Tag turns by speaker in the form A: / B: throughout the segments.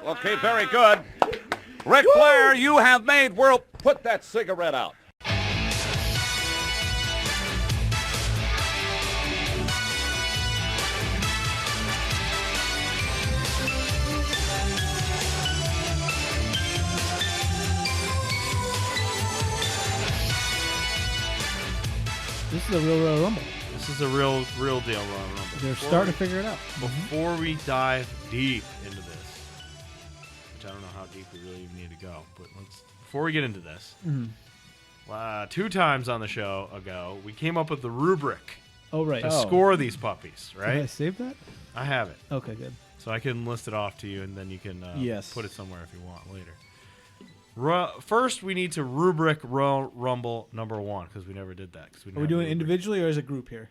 A: Okay, very good. Ric Flair, you have made world. Put that cigarette out.
B: This is a real Royal Rumble.
C: This is a real deal Royal Rumble.
B: They're starting to figure it out.
C: Before we dive deep into this, which I don't know how deep we really even need to go, but before we get into this, 2 times on the show ago, we came up with the rubric to score these puppies, right?
B: Did I save that?
C: I have it.
B: Okay, good.
C: So I can list it off to you, and then you can put it somewhere if you want later. First, we need to rubric Royal Rumble number 1, because we never did that.
B: Are we doing it individually or as a group here?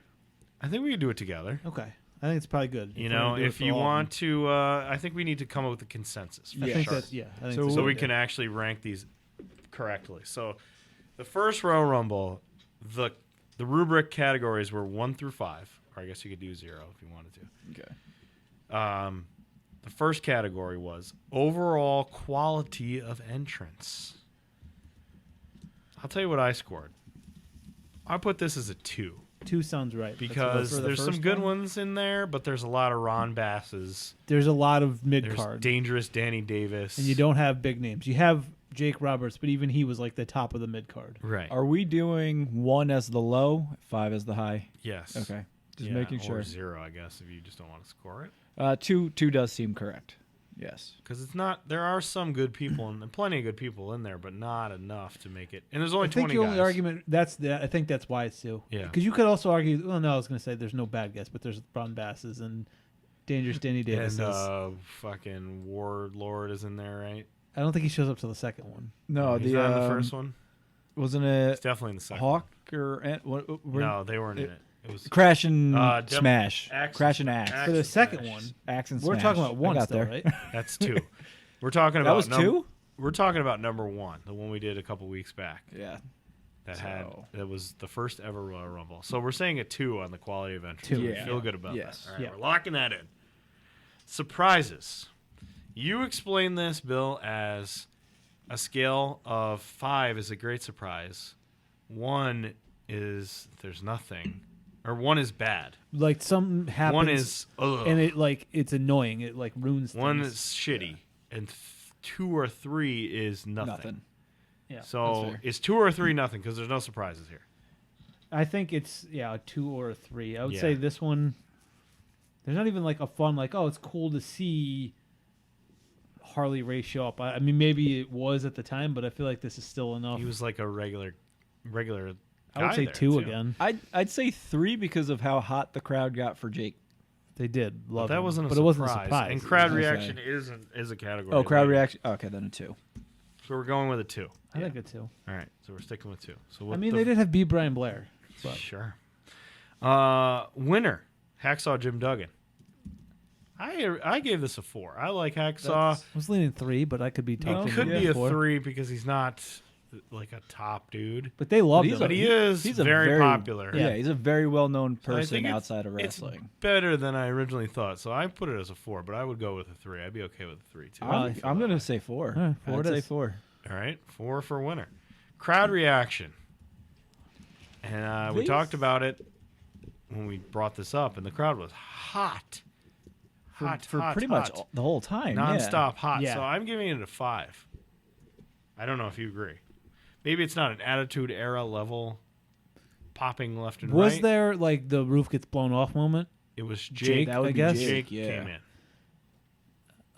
C: I think we can do it together.
B: Okay. I think it's probably good.
C: You know, if you want to, I think we need to come up with a consensus.
B: I think that's,
C: so we can actually rank these correctly. So the first Royal Rumble, the rubric categories were 1 through 5, or I guess you could do 0 if you wanted to.
D: Okay.
C: The first category was overall quality of entrance. I'll tell you what I scored. I put this as a 2.
B: 2 sounds right.
C: Because there's some good ones in there, but there's a lot of Ron Basses.
B: There's a lot of mid-card.
C: Dangerous Danny Davis.
B: And you don't have big names. You have Jake Roberts, but even he was like the top of the mid-card.
C: Right.
D: Are we doing 1 as the low, 5 as the high?
C: Yes.
D: Okay. Just making sure.
C: Or 0, I guess, if you just don't want to score it.
D: 2 does seem correct. Yes.
C: Because it's not. There are some good people and plenty of good people in there, but not enough to make it. And there's only 20 guys.
B: I think the only argument I think that's why it's 2.
C: Yeah.
B: Because you could also argue. Well, no, I was going to say there's no bad guys, but there's Ron Basses and Dangerous Danny Davis.
C: And fucking Warlord is in there, right?
B: I don't think he shows up till the second one.
D: No,
C: he's not in the first one.
D: Wasn't it?
C: It's definitely in the second.
D: Hawk or
C: no, they weren't in it. It was
D: Crash and Smash. Crash and Axe.
B: For the second one,
D: Axe and
B: Smash. We're talking about 1 still, right?
C: That's 2. We're talking about
D: that was 2.
C: We're talking about number 1, the one we did a couple weeks back.
D: Yeah.
C: That was the first ever Royal Rumble. So we're saying a 2 on the quality of entrance.
B: 2.
C: We feel good about that. All right,
B: yeah.
C: we're locking that in. Surprises. You explain this, Bill, as a scale of 5 is a great surprise. 1 is there's nothing. Or 1 is bad.
B: Like something happens.
C: 1 is
B: and it's annoying. It like ruins things.
C: 1 is shitty, and 2 or 3 is nothing.
B: Yeah.
C: So it's 2 or 3 nothing because there's no surprises here.
B: I think it's a 2 or a 3. I would say this one. There's not even like a fun it's cool to see Harley Race show up. I mean maybe it was at the time, but I feel like this is still enough.
C: He was like a regular.
B: I would say 2 again.
D: I'd say 3 because of how hot the crowd got for Jake.
B: They did love
C: that
B: him,
C: wasn't a
B: but
C: surprise.
B: it wasn't a surprise.
C: And crowd reaction is a category.
D: Oh, crowd reaction. Okay, then a 2.
C: So we're going with a 2.
B: I think a 2.
C: All right, so we're sticking with 2. So
B: I mean, they did have B. Brian Blair. But.
C: Sure. Winner, Hacksaw Jim Duggan. I gave this a 4. I like Hacksaw.
B: I was leaning 3, but I could be talking.
C: It could be a 3 because he's not like a top dude.
B: But they love him.
C: But he's very popular.
D: Yeah, he's a very well-known person outside of wrestling.
C: It's better than I originally thought, so I put it as a 4, but I would go with a 3. I'd be okay with a 3, too.
D: I'm going to say 4.
B: 4
D: I'd say 4.
C: All right, 4 for winner. Crowd reaction. And we talked about it when we brought this up, and the crowd was hot.
D: For pretty much the whole time.
C: Non-stop hot.
B: Yeah.
C: So I'm giving it a 5. I don't know if you agree. Maybe it's not an Attitude Era level popping left and right.
B: Was there like the roof gets blown off moment?
C: It was Jake.
D: That would
B: I
D: be
B: guess.
C: Jake
D: yeah.
C: came in.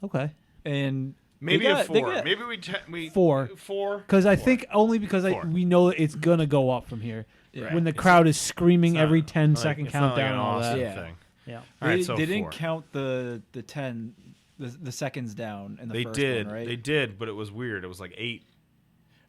B: Okay.
D: And
C: maybe a 4. Maybe we
B: 4.
C: 4.
B: Because I think only because we know it's gonna go up from here.
C: Right.
B: When the crowd is screaming every 10-second countdown and all that.
C: Thing.
B: Yeah.
C: All right, so
D: they
C: 4.
D: didn't count the 10 the seconds down in the first
C: one,
D: right?
C: They did, but it was weird. It was like 8.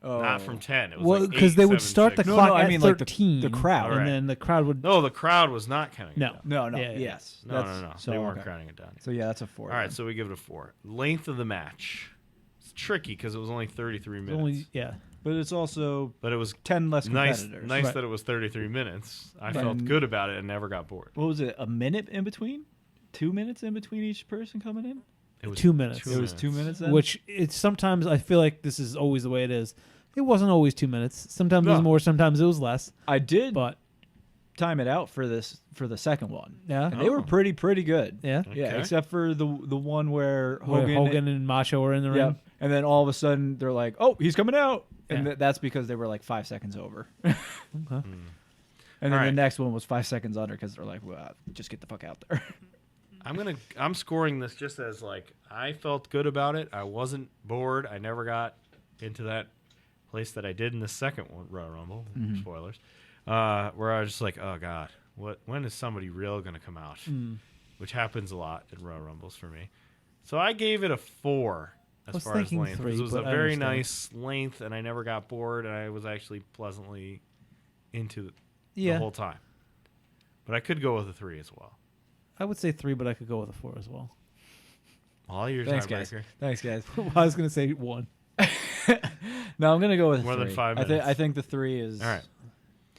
D: Oh.
C: Not from 10. It was
B: because they would start the clock at 13.
D: Like the crowd.
B: And then the crowd would...
C: No, the crowd was not counting it down.
D: No.
B: Yeah.
D: Yes.
C: No.
D: So,
C: they weren't counting it down.
D: So, yeah, that's a 4.
C: All right, so we give it a 4. Length of the match. It's tricky because it was only 33 minutes.
D: But it's also
C: but it was
D: 10 less competitors.
C: Nice that it was 33 minutes. I felt good about it and never got bored.
D: What was it, a minute in between? 2 minutes in between each person coming in?
C: It was
B: 2 minutes.
D: It was 2 minutes then?
B: Which it's sometimes I feel like this is always the way it is. It wasn't always 2 minutes. Sometimes it was more, sometimes it was less.
D: I did
B: But
D: time it out for the second one.
B: yeah.
D: And they were pretty good.
B: Yeah.
C: Okay.
D: Yeah, except for the one where
B: Where Hogan and Macho were in the
D: yeah,
B: ring.
D: and then all of a sudden they're like, "Oh, he's coming out," and
B: Yeah.
D: that's because they were like 5 seconds over.
B: Okay.
D: And then
C: All right.
D: the next one was 5 seconds under because they're like, "Well, just get the fuck out there."
C: I'm scoring this just as like I felt good about it. I wasn't bored. I never got into that place that I did in the second one, Royal Rumble. Spoilers. Where I was just like, oh god, when is somebody real gonna come out? Which happens a lot in Royal Rumbles for me. So I gave it a 4 as
B: was
C: far as
B: thinking
C: length.
B: 3,
C: Because it was a
B: but I
C: very
B: understand.
C: nice length, and I never got bored, and I was actually pleasantly into the
B: Yeah.
C: whole time. But I could go with a 3 as well.
B: I would say 3, but I could go with a 4 as well.
C: All your
D: Thanks, guys.
C: tiebreaker.
D: Thanks, guys.
B: I was going to say 1.
D: No, I'm gonna go with
C: More than
D: 3.
C: 5 minutes.
D: I think the 3 is
C: All right.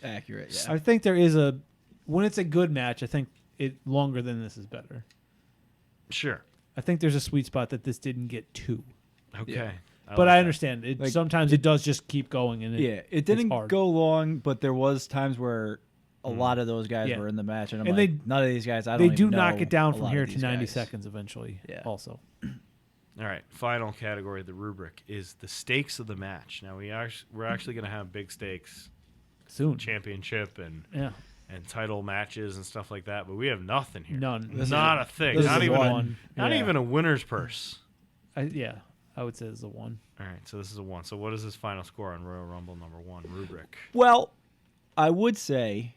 D: accurate. Yeah.
B: I think there is when it's a good match, I think it longer than this is better.
C: Sure.
B: I think there's a sweet spot that this didn't get 2.
C: Okay.
D: Yeah.
B: But
C: like
B: I
C: that.
B: understand.
D: Like,
B: Sometimes it does just keep going. And
D: Yeah, it
B: it's
D: didn't
B: hard.
D: go long, but there was times where a lot of those guys
B: Yeah.
D: were in the match, and I'm
B: And
D: like,
B: they-
D: none of these guys. I don't
B: They
D: even
B: do
D: know
B: knock it down
D: a
B: from
D: lot
B: here
D: of
B: to
D: these
B: 90
D: guys.
B: seconds eventually.
D: Yeah.
B: Also.
C: All right, final category, the rubric, is the stakes of the match. Now we're actually going to have big stakes,
B: Soon.
C: championship and
B: Yeah.
C: title matches and stuff like that, but we have nothing here.
B: None.
C: Not a thing.
B: this
C: Not
B: is
C: even
B: one.
C: not
B: Yeah.
C: even a winner's purse.
B: Yeah. I would say it's a 1.
C: All right, so this is a 1. So what is this final score on Royal Rumble number 1 rubric?
D: Well, I would say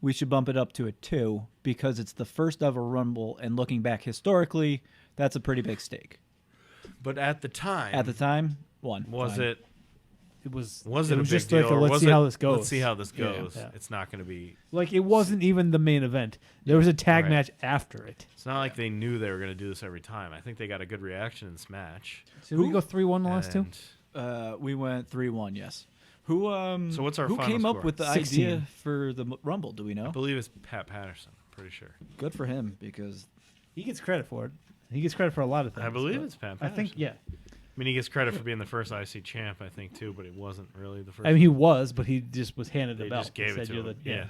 D: we should bump it up to a 2 because it's the first ever Rumble, and looking back historically, that's a pretty big stake.
C: But at the time,
D: At the time, 1.
C: was
D: Fine.
C: it
B: It was
C: a big
B: just
C: deal?
B: like
C: or
B: let's
C: was
B: see
C: it,
B: how this goes.
C: Let's see how this
D: Yeah.
C: goes.
B: Yeah.
C: It's not going to be.
B: Like it wasn't even the main event. There was a tag
C: Right.
B: match after it.
C: It's not like they knew they were going to do this every time. I think they got a good reaction in this match.
B: So did we go 3-1 the last two?
C: And
D: We went 3-1. Yes. Who
C: So what's our
D: who
C: final
D: came
C: score?
D: up with the
B: 16.
D: idea for the Rumble? Do we
C: I
D: know?
C: believe it's Pat Patterson. Pretty sure.
D: Good for him because
B: He gets credit for it. He gets credit for a lot of things.
C: I believe
B: but
C: it's Pat
B: I
C: Patterson.
B: think, yeah.
C: I mean, he gets credit for being the first IC champ, I think, too, but it wasn't really the first.
B: I mean, he was, but he just was handed the
C: they
B: belt.
C: just gave
B: They
C: it
B: said
C: to
B: you're
C: him.
B: the-
C: Yeah.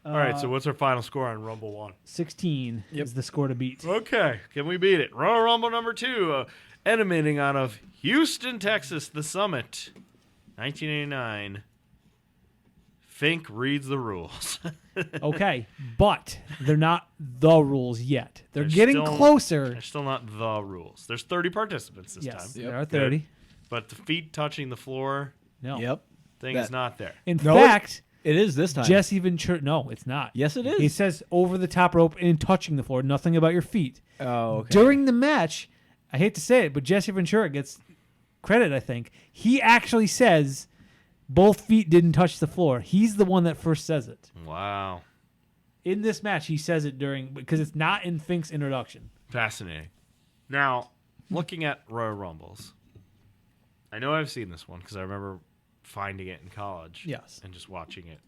C: All right, so what's our final score on Rumble 1?
B: 16 is the score to beat.
C: Okay, can we beat it? Royal Rumble number 2, emanating out of Houston, Texas, the Summit, 1989. Fink reads the rules.
B: Okay, but they're not the rules yet. They're
C: They're
B: getting
C: still-
B: closer.
C: They're still not the rules. There's 30 participants this
B: Yes,
C: time.
B: there are 30.
C: But the feet touching the floor
B: No.
D: Yep.
C: thing
D: That-
C: is not there.
B: In
D: No,
B: fact,
D: It is this time.
B: Jesse Ventura. No, it's not.
D: Yes, it is.
B: He says over the top rope and touching the floor. Nothing about your feet.
D: Oh, okay.
B: During the match, I hate to say it, but Jesse Ventura gets credit, I think. He actually says both feet didn't touch the floor. He's the one that first says it.
C: Wow.
B: In this match, he says it because it's not in Fink's introduction.
C: Fascinating. Now, looking at Royal Rumbles, I know I've seen this one because I remember finding it in college.
B: Yes.
C: And just watching it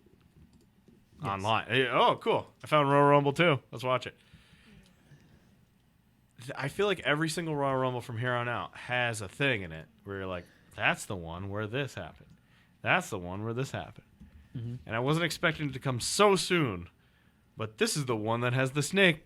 C: online. Oh, cool. I found Royal Rumble too. Let's watch it. I feel like every single Royal Rumble from here on out has a thing in it where you're like, that's the one where this happened. That's the one where this happened.
B: Mm-hmm.
C: And I wasn't expecting it to come so soon, but this is the one that has the snake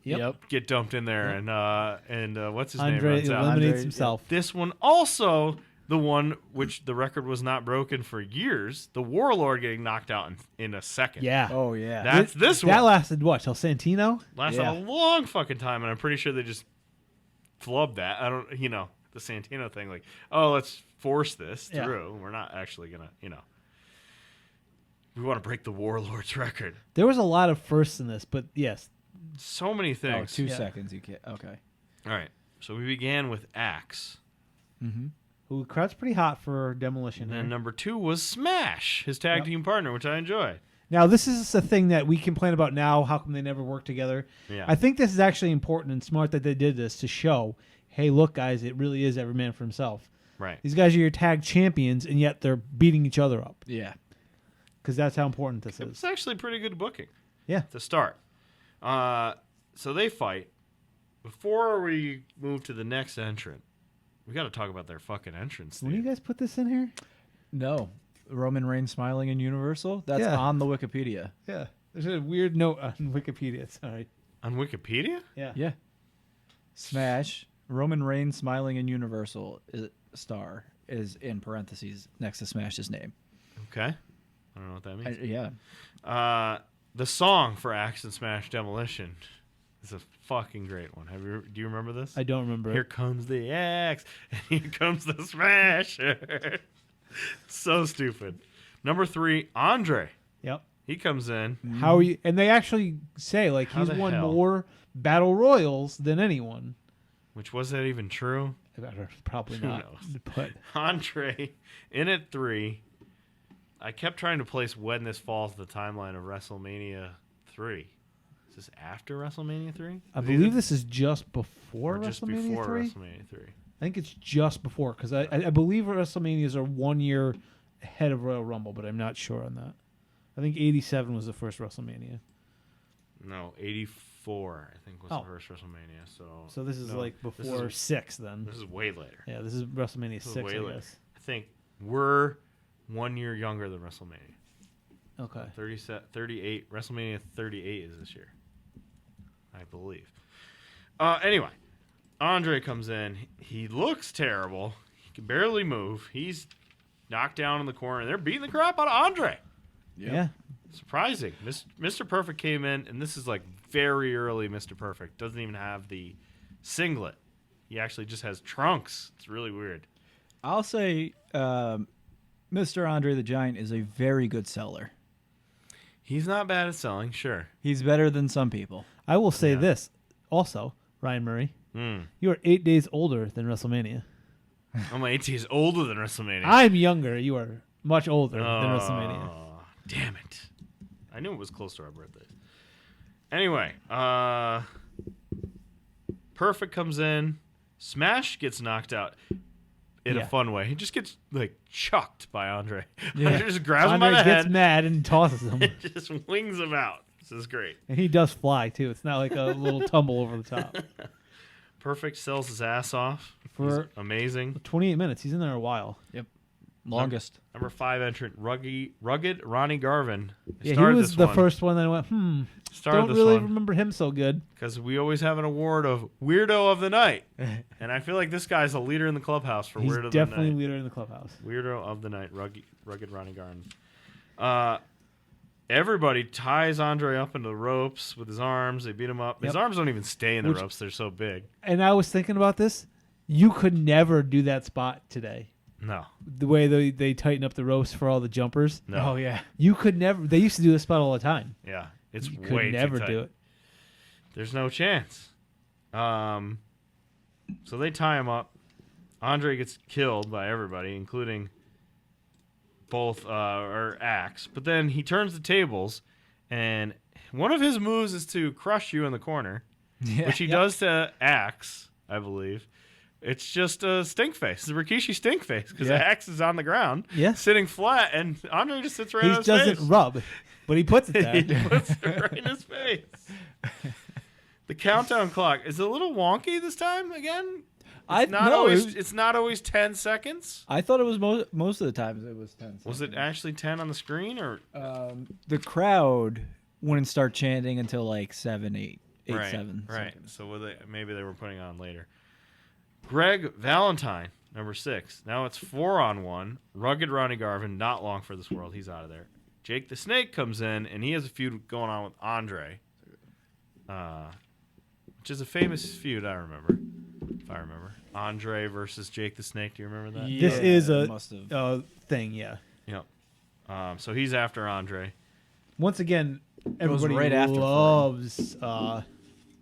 B: Yep.
C: get dumped in there, and what's his
B: Andre
C: name runs out.
B: eliminates
D: Andre,
B: himself.
C: This one also the one which the record was not broken for years. The Warlord getting knocked out in a second.
B: Yeah.
D: Oh yeah.
C: That's this
B: That
C: one.
B: lasted what? Till Santino?
C: Lasted
D: Yeah.
C: a long fucking time, and I'm pretty sure they just flubbed that. I don't, the Santino thing, like, oh, let's force this
B: Yeah.
C: through. We're not actually gonna, we want to break the Warlord's record.
B: There was a lot of firsts in this, but yes.
C: So many
D: Oh,
C: things.
D: 2
B: Yeah.
D: seconds. You can't. Okay.
C: All right, so we began with Axe.
D: Mm-hmm.
B: Who crowd's pretty hot for Demolition.
C: And
B: here.
C: then number 2 was Smash, his tag team partner, which I enjoy.
B: Now, this is a thing that we complain about now. How come they never work together?
C: Yeah.
B: I think this is actually important and smart that they did this to show, hey, look, guys, it really is every man for himself.
C: Right.
B: These guys are your tag champions, and yet they're beating each other up
D: Yeah.
B: because that's how important this
C: It
B: is.
C: was actually pretty good booking
B: Yeah.
C: to start. So they fight before we move to the next entrant, we got to talk about their fucking entrance.
B: When do you guys put this in here?
D: No. Roman Reigns smiling in Universal? That's on the Wikipedia.
B: Yeah. There's a weird note on Wikipedia. Sorry.
C: On Wikipedia?
B: Yeah.
D: Yeah. Smash. Roman Reigns smiling in Universal star is in parentheses next to Smash's name.
C: Okay. I don't know what that means.
D: Yeah.
C: The song for Axe and Smash Demolition is a fucking great one. Do you remember this?
B: I don't remember.
C: Here comes the axe, and here comes the smasher. So stupid. Number 3, Andre.
B: Yep.
C: He comes in.
B: How are you? And they actually say like
C: How
B: he's
C: the
B: won
C: hell?
B: more battle royals than anyone.
C: Which, was that even true?
B: Probably
C: Who
B: not.
C: knows?
B: But
C: Andre in at 3. I kept trying to place when this falls to the timeline of WrestleMania 3. Is this after WrestleMania 3?
B: I believe this is just before
C: Or just
B: WrestleMania
C: before
B: 3.
C: WrestleMania 3.
B: I think it's just before because I believe WrestleManias are 1 year ahead of Royal Rumble, but I'm not sure on that. I think 87 was the first WrestleMania.
C: No, 84, I think, was the first WrestleMania.
B: So this is like
C: this
B: before 6 then.
C: This is way later.
B: Yeah, this is WrestleMania
C: This is
B: 6,
C: way
B: I
C: later.
B: guess.
C: I think we're 1 year younger than WrestleMania.
B: Okay.
C: 38. WrestleMania 38 is this year, I believe. Anyway, Andre comes in. He looks terrible. He can barely move. He's knocked down in the corner. They're beating the crap out of Andre.
B: Yeah.
C: Surprising. Mr. Perfect came in, and this is like very early Mr. Perfect. Doesn't even have the singlet. He actually just has trunks. It's really weird.
D: I'll say Mr. Andre the Giant is a very good seller.
C: He's not bad at selling, sure.
D: He's better than some people.
B: I will say this also, Ryan Murray. You are 8 days older than WrestleMania.
C: I'm 18 years older than WrestleMania.
B: I'm younger. You are much older than WrestleMania.
C: Damn it. I knew it was close to our birthdays. Anyway, Perfect comes in. Smash gets knocked out in a fun way. He just gets like chucked by Andre.
D: Yeah.
C: Andre just grabs him
B: Andre
C: by the
B: gets
C: head
B: mad and tosses him.
C: and just wings him out. This is great.
B: And he does fly, too. It's not like a little tumble over the top.
C: Perfect sells his ass off.
B: For
C: He's amazing.
B: 28 minutes. He's in there a while.
D: Yep. Longest.
C: Number 5 entrant, rugged Ronnie Garvin.
B: Yeah, he was the first one that I went, don't really remember him so good.
C: Because we always have an award of Weirdo of the Night. And I feel like this guy's a leader in the clubhouse for
B: He's
C: Weirdo of the Night.
B: definitely leader in the clubhouse.
C: Weirdo of the Night, rugged Ronnie Garvin. Everybody ties Andre up into the ropes with his arms. They beat him up. His arms don't even stay in the ropes. They're so big.
B: And I was thinking about this. You could never do that spot today.
C: No.
B: The way they tighten up the ropes for all the jumpers.
C: No.
D: Oh, yeah.
B: You could never. They used to do this spot all the time.
C: Yeah. It's
B: You
C: way
B: could never
C: too tight.
B: do it.
C: There's no chance. So they tie him up. Andre gets killed by everybody, including both Axe. But then he turns the tables, and one of his moves is to crush you in the corner, which he does to Axe, I believe. It's just a stink face. It's a Rikishi stink face because Axe is on the ground, sitting flat, and Andre just sits right on his face.
B: He doesn't rub, but he puts it there.
C: He puts it right in his face. The countdown clock is a little wonky this time again. It's not always 10 seconds.
D: I thought it was most of the times it was 10 seconds.
C: Was it actually 10 on the screen or
D: the crowd wouldn't start chanting until like 7, 8,
C: right,
D: 7
C: right.
D: seconds.
C: So maybe they were putting on later. Greg Valentine, number 6. Now it's 4-on-1. Rugged Ronnie Garvin, not long for this world. He's out of there. Jake the Snake comes in, and he has a feud going on with Andre, which is a famous feud, I remember, if I remember. Andre versus Jake the Snake. Do you remember that?
B: This is a thing, yeah.
C: Yep. So he's after Andre.
B: Once again, everybody
D: right after
B: loves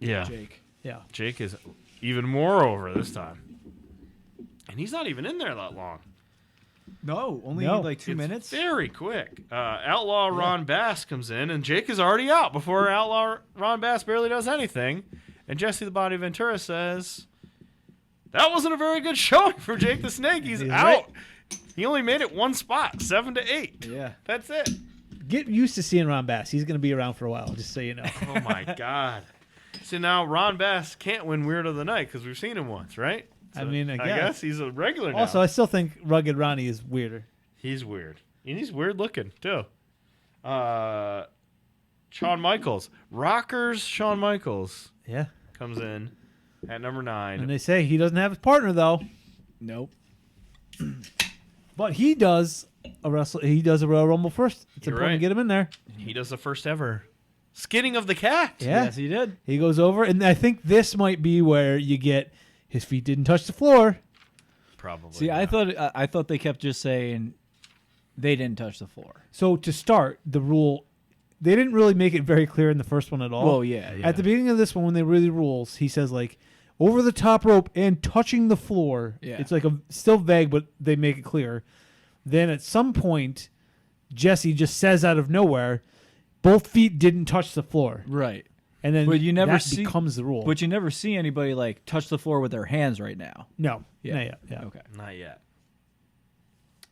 D: Jake.
B: Yeah.
C: Jake is even more over this time. And he's not even in there that long.
D: No, only like 2 minutes.
C: Very quick. Outlaw Ron Bass comes in, and Jake is already out before Outlaw Ron Bass barely does anything. And Jesse the Body Ventura says, that wasn't a very good showing for Jake the Snake. He's out. Right. He only made it one spot, 7 to 8.
D: Yeah.
C: That's it.
B: Get used to seeing Ron Bass. He's going to be around for a while, just so you know.
C: Oh, my God. So now Ron Bass can't win Weird of the Night because we've seen him once, right? So
B: I mean, I
C: I
B: guess.
C: guess he's a regular now.
B: Also, I still think Rugged Ronnie is weirder.
C: He's weird. And he's weird looking, too. Shawn Michaels. Rockers Shawn Michaels
B: Yeah.
C: comes in at number 9.
B: And they say he doesn't have his partner, though.
D: Nope.
B: But he does He does a Royal Rumble first. It's
C: You're
B: important
C: right.
B: to get him in there.
C: He does the first ever skinning of the cat.
B: Yeah.
D: Yes, he did.
B: He goes over, and I think this might be where you get his feet didn't touch the floor.
C: Probably.
D: See,
C: not.
D: I thought they kept just saying they didn't touch the floor.
B: So to start, the rule, they didn't really make it very clear in the first one at all.
D: Well, yeah.
B: At the beginning of this one, when they read the rules, he says like over the top rope and touching the floor.
D: Yeah.
B: It's like still vague, but they make it clear. Then at some point, Jesse just says out of nowhere, both feet didn't touch the floor,
D: Right.
B: and then
D: But you never
B: that
D: see-
B: becomes the rule.
D: But you never see anybody like touch the floor with their hands right now.
B: no,
D: Yeah.
B: not yet, yeah.
D: Okay.
C: Not yet.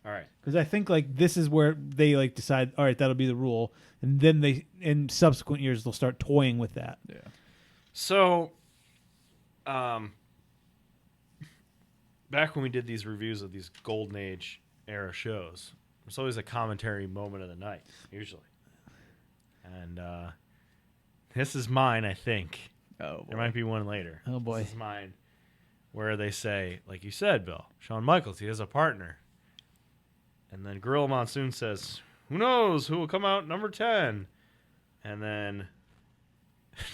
C: All right.
B: Because I think like this is where they like decide, all right, that'll be the rule, and then they in subsequent years they'll start toying with that.
D: Yeah.
C: So, back when we did these reviews of these Golden Age era shows, it's always a commentary moment of the night, usually. And this is mine, I think.
D: Oh,
C: There might be one later.
B: Oh, boy.
C: This is mine, where they say, like you said, Bill, Shawn Michaels, he has a partner. And then Gorilla Monsoon says, who knows who will come out number 10? And then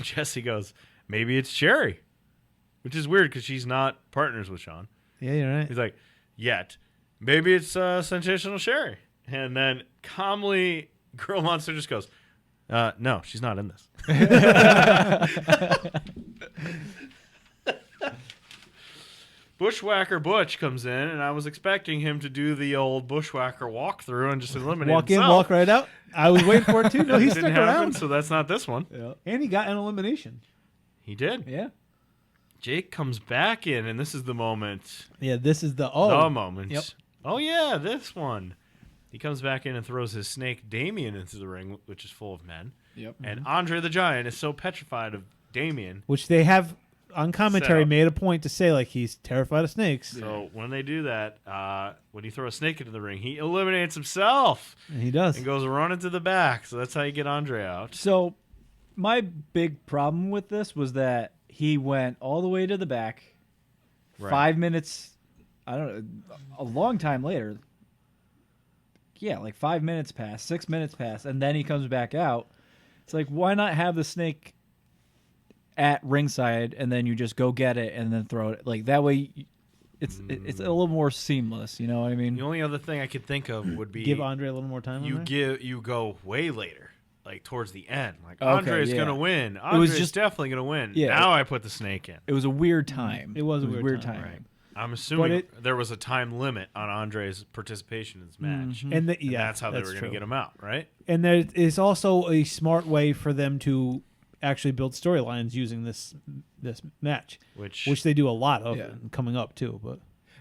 C: Jesse goes, maybe it's Sherry, which is weird because she's not partners with Shawn.
B: Yeah, you're right.
C: He's like, yet. Maybe it's Sensational Sherry. And then calmly, Gorilla Monsoon just goes, no, she's not in this. Bushwhacker Butch comes in, and I was expecting him to do the old Bushwhacker walkthrough and just eliminate
B: Walk in,
C: himself.
B: walk right out. I was waiting for it too. No, he
C: It
B: stuck
C: didn't happen,
B: around,
C: so that's not this one.
D: Yeah.
B: and he got an elimination.
C: He did.
D: Yeah.
C: Jake comes back in, and this is the moment.
B: Yeah, this is the
C: The moment.
B: Yep.
C: Oh, yeah, this one. He comes back in and throws his snake Damien into the ring, which is full of men.
D: Yep.
C: And Andre the Giant is so petrified of Damien.
B: which they have on commentary
C: Set up.
B: made a point to say like he's terrified of snakes,
C: So when they do that, when you throw a snake into the ring, he eliminates himself
B: and he does.
C: and goes running to the back. So that's how you get Andre out.
D: So my big problem with this was that he went all the way to the back.
C: Right.
D: 5 minutes, I don't know, a long time later. Yeah, like 5 minutes pass, 6 minutes pass, and then he comes back out. It's like, why not have the snake at ringside and then you just go get it and then throw it? Like that way, it's a little more seamless. You know what I mean?
C: The only other thing I could think of would be
B: Give Andre a little more time.
C: you go way later, like towards the end. Like
D: Okay,
C: Andre's
D: yeah.
C: gonna win.
D: was
C: Andre's
D: just-
C: definitely gonna win.
D: Yeah.
C: Now I put the snake in.
D: It was a weird time.
B: It was a weird time,
D: time.
C: Right. I'm assuming
B: it-
C: there was a time limit on Andre's participation in this match.
B: and
C: And
B: yeah,
C: that's how they were going to
B: true.
C: get him out, right?
B: And there is also a smart way for them to actually build storylines using this match, which they do a lot of
D: Yeah.
B: coming up too. But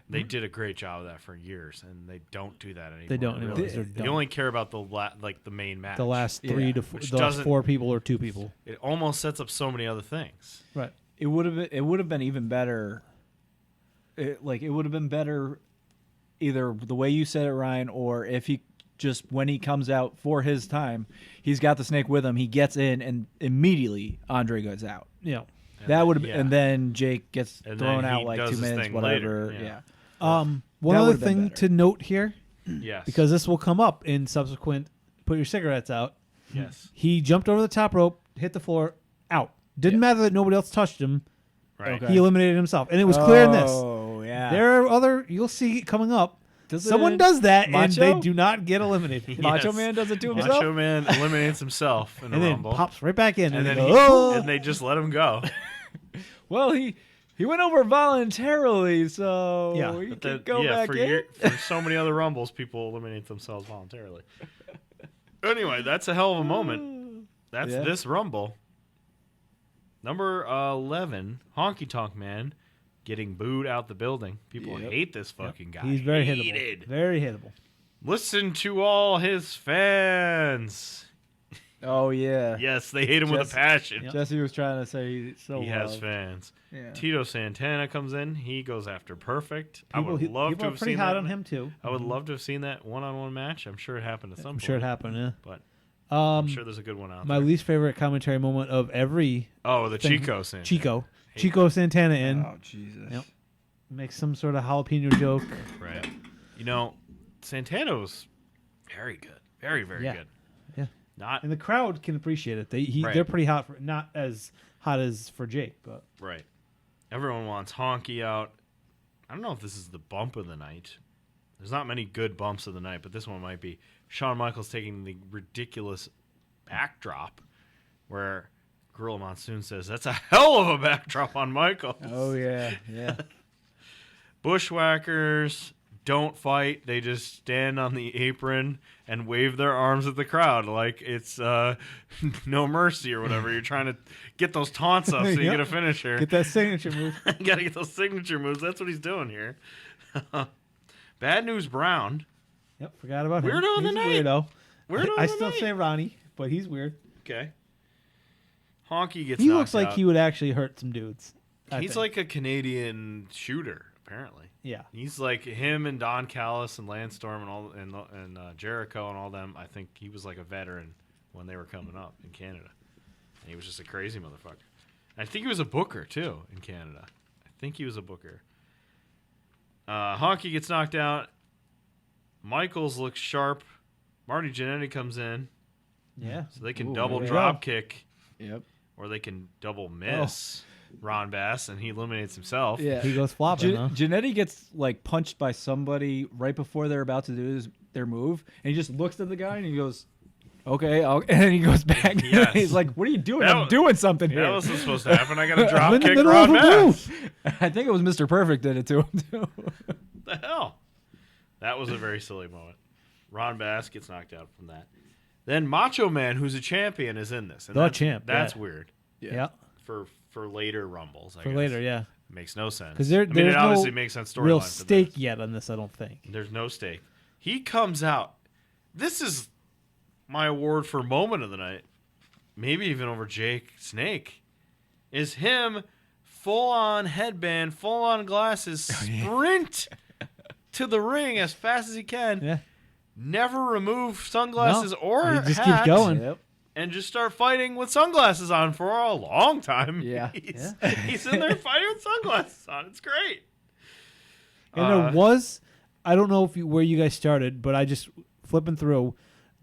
C: they did a great job of that for years, and they don't do that anymore.
B: They don't anymore,
C: really.
B: 'cause they're
C: They
B: dumb.
C: only care about the the main match.
B: the last
D: Yeah.
B: three to
C: Which
B: the last
C: doesn't-
B: 4 people or 2 people,
C: It almost sets up so many other things.
B: right?
D: It would have been even better. It would have been better, either the way you said it, Ryan, or if he just when he comes out for his time, he's got the snake with him. He gets in and immediately Andre goes out.
B: Yeah.
D: That would have,
C: yeah.
D: and then Jake gets
C: And
D: thrown
C: then
D: out
C: he
D: like
C: does
D: 2
C: his
D: minutes,
C: thing
D: whatever.
C: later,
D: Yeah.
B: One
D: That
B: other
D: would've been
B: thing
D: better.
B: to note here,
C: Yes.
B: because this will come up in subsequent. Put your cigarettes out.
C: yes.
B: He jumped over the top rope, hit the floor, out. Didn't matter that nobody else touched him.
C: Right.
D: Okay.
B: He eliminated himself, and it was clear in this.
D: Oh yeah.
B: There are other. You'll see it coming up.
D: Doesn't
B: Someone does that,
D: Macho?
B: and they do not get eliminated.
D: Macho
C: Yes.
D: Man does it to himself.
C: Macho Man eliminates himself in the
B: and then
C: Rumble.
B: pops right back in,
C: and then
B: they go, "Oh!"
C: and they just let him go.
D: Well, he went over voluntarily, so
B: Yeah.
D: he
C: But
D: can
C: that-
D: go back in.
C: for so many other Rumbles, people eliminate themselves voluntarily. Anyway, that's a hell of a moment. That's
D: Yeah.
C: this Rumble. Number 11, Honky Tonk Man, getting booed out the building. People
D: Yep.
C: hate this fucking guy.
B: He's very
C: Hated.
B: hittable. Very hittable.
C: Listen to all his fans.
D: Oh yeah.
C: Yes, they hate him with a passion.
B: Yep.
D: Jesse was trying to say he's so
C: He has
D: loved.
C: fans.
D: Yeah.
C: Tito Santana comes in. He goes after Perfect. I would
B: People
C: love to
B: are
C: have
B: pretty
C: seen
B: hot
C: that.
B: on him too.
C: I would love to have seen that one-on-one match. I'm sure it happened at some
B: I'm
C: point.
B: sure it happened. Yeah.
C: But
B: I'm
C: I'm sure there's a good one out
B: my
C: there.
B: least favorite commentary moment of every
C: Oh, the
B: thing-
C: Chico Santana.
B: Chico Santana in
D: Oh Jesus.
B: Yep. makes some sort of jalapeno joke.
C: Right. You know, Santana was very good. Very, very
B: Yeah.
C: good.
B: Yeah.
C: Not
B: And the crowd can appreciate it.
C: Right.
B: They're pretty hot for not as hot as for Jake, but
C: right. Everyone wants Honky out. I don't know if this is the bump of the night. There's not many good bumps of the night, but this one might be. Shawn Michaels taking the ridiculous backdrop where Gorilla Monsoon says, "That's a hell of a backdrop on Michaels."
D: Oh yeah. Yeah.
C: Bushwhackers don't fight. They just stand on the apron and wave their arms at the crowd like it's no mercy or whatever. You're trying to get those taunts up so you
B: Yep.
C: get a finisher.
B: get that signature move.
C: You got to get those signature moves. That's what he's doing here. Bad News Brown.
B: Yep, forgot about him.
C: Weirdo of the
B: He's a
C: night.
B: Weirdo.
C: Weirdo
B: I
C: of the
B: still
C: night.
B: say Ronnie, but he's weird.
C: Okay. Honky gets
B: He
C: knocked
B: looks like
C: out.
B: he would actually hurt some dudes. I
C: He's
B: think.
C: like a Canadian shooter, apparently.
B: yeah.
C: He's like him and Don Callis and Lance Storm and all and Jericho and all them. I think he was like a veteran when they were coming up in Canada. And he was just a crazy motherfucker. And I think he was a booker too in Canada. I think he was a booker. Honky gets knocked out. Michaels looks sharp. Marty Jannetty comes in,
B: Yeah.
C: so they can
D: Ooh,
C: double
D: yeah.
C: drop kick,
D: Yep.
C: or they can double miss Ron Bass, and he eliminates himself.
D: Yeah.
B: He goes flopping, huh?
D: Jannetty gets like punched by somebody right before they're about to do their move, and he just looks at the guy and he goes, "Okay," and then he goes back.
C: Yes.
D: He's like, "What are you doing?
C: That
D: I'm
C: was-
D: doing something here."
C: That wasn't supposed to happen. I got to
B: I'm
C: drop
B: in the
C: kick
B: middle
C: Ron
B: of a
C: Bass.
B: move.
D: I think it was Mr. Perfect did it to him too.
C: The hell? That was a very silly moment. Ron Bass gets knocked out from that. Then Macho Man, who's a champion, is in this. And
B: The
C: that's,
B: champ,
C: That's
B: yeah.
C: weird
B: Yeah.
C: for later Rumbles. I
B: For
C: guess.
B: later, yeah.
C: Makes no sense.
B: Because
C: I mean,
B: there's
C: it obviously
B: no
C: makes sense
B: real
C: storyline for
B: stake
C: this.
B: yet on this, I don't think.
C: There's no stake. He comes out. This is my award for moment of the night. Maybe even over Jake Snake. Is him full on headband, full on glasses, sprint to the ring as fast as he can.
B: Yeah.
C: Never remove sunglasses
B: No,
C: or
B: he just
C: hat,
B: keeps going.
D: Yep.
C: and just start fighting with sunglasses on for a long time.
D: Yeah.
C: He's in there fighting with sunglasses on. It's great.
B: And there was, I don't know where you guys started, but I just flipping through.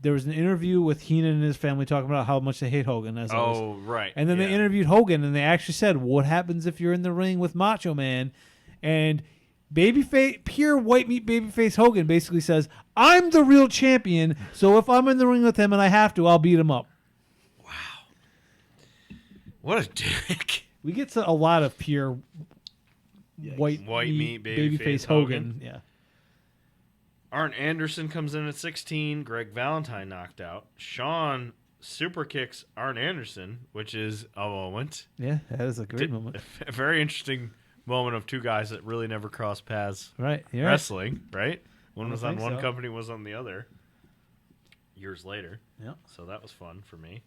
B: There was an interview with Heenan and his family talking about how much they hate Hogan, as always.
C: Oh, right.
B: And then they interviewed Hogan, and they actually said, "What happens if you're in the ring with Macho Man?" And babyface, pure white meat babyface Hogan basically says, "I'm the real champion, so if I'm in the ring with him and I have to, I'll beat him up."
C: What a dick.
B: We get a lot of pure white
C: meat
B: babyface
C: Hogan.
B: Hogan. Yeah.
C: Arn Anderson comes in at 16. Greg Valentine knocked out. Sean super kicks Arn Anderson, which is a moment.
B: Yeah, that is a great moment.
C: A very interesting moment of two guys that really never crossed paths
B: Right. You're right.
C: wrestling, right? One
B: I
C: was on
B: think
C: one
B: so.
C: company, was on the other. Years later.
B: Yeah.
C: So that was fun for me.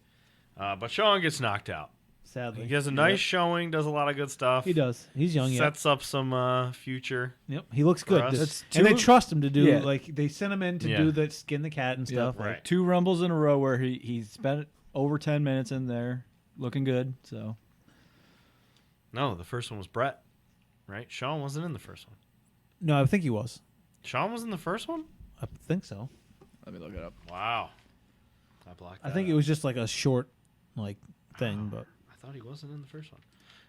C: But Sean gets knocked out.
B: Sadly.
C: He has a nice showing, does a lot of good stuff.
B: He does. He's young yet.
C: Sets up some future.
B: Yep. He looks
C: For
B: good.
C: us.
D: That's
B: And they
D: two-
B: trust him to do,
D: Yeah.
B: like, they sent him in to
C: Yeah.
B: do the skin the cat and stuff.
D: Yep.
C: Right.
D: 2 Rumbles in a row where he spent over 10 minutes in there looking good. So
C: No, the first one was Brett, right? Sean wasn't in the first one.
B: No, I think he was.
C: Sean was in the first one?
B: I think so.
D: let me look it up.
C: Wow. I blocked that
B: I think
C: out.
B: it was just like a short, like, thing, but.
C: I thought he wasn't in the first one.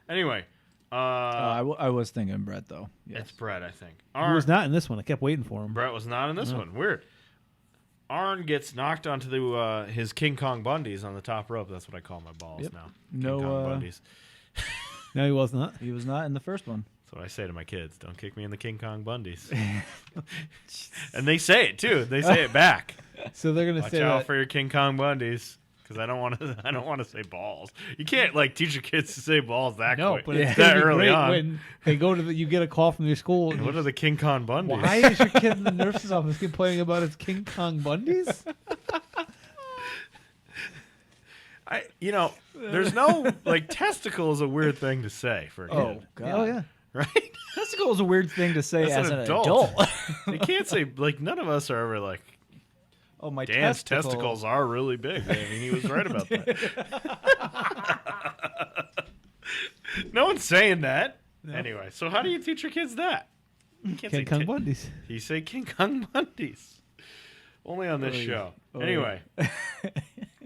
C: Anyway,
D: I was thinking Brett though. Yes.
C: it's Brett, I think.
B: He was not in this one. I kept waiting for him.
C: Brett was not in this one. Weird. Arn gets knocked onto his King Kong Bundies on the top rope. That's what I call my balls
D: Yep.
C: now.
D: No,
C: King Kong Bundies.
B: No, he was not.
D: He was not in the first one.
C: That's what I say to my kids. Don't kick me in the King Kong Bundies. And they say it too. They say it back.
B: So they're gonna
C: Watch
B: say
C: out
B: that.
C: for your King Kong Bundies. Because I don't want to. I don't want to say balls. You can't like teach your kids to say balls that
B: No,
C: quick.
B: but it's
C: that
B: gonna be
C: early
B: great
C: on.
B: when they go to you get a call from your school. And
C: What are the King Kong Bundies?
B: why is your kid in the nurse's office complaining about his King Kong Bundies?
C: There's no testicle is a weird thing to say for a kid.
D: Oh God.
B: Oh yeah.
C: Right?
D: Testicle is a weird thing to say
C: As
D: as
C: an
D: an
C: adult.
D: adult.
C: You can't say none of us are ever like,
D: Oh, my
C: Dan's
D: testicle.
C: testicles are really big. I mean, he was right about that. No one's saying that. No. Anyway, so how do you teach your kids that? You can't
B: King Kong Bundys.
C: You say King Kong Bundys. Only on this show. Anyway,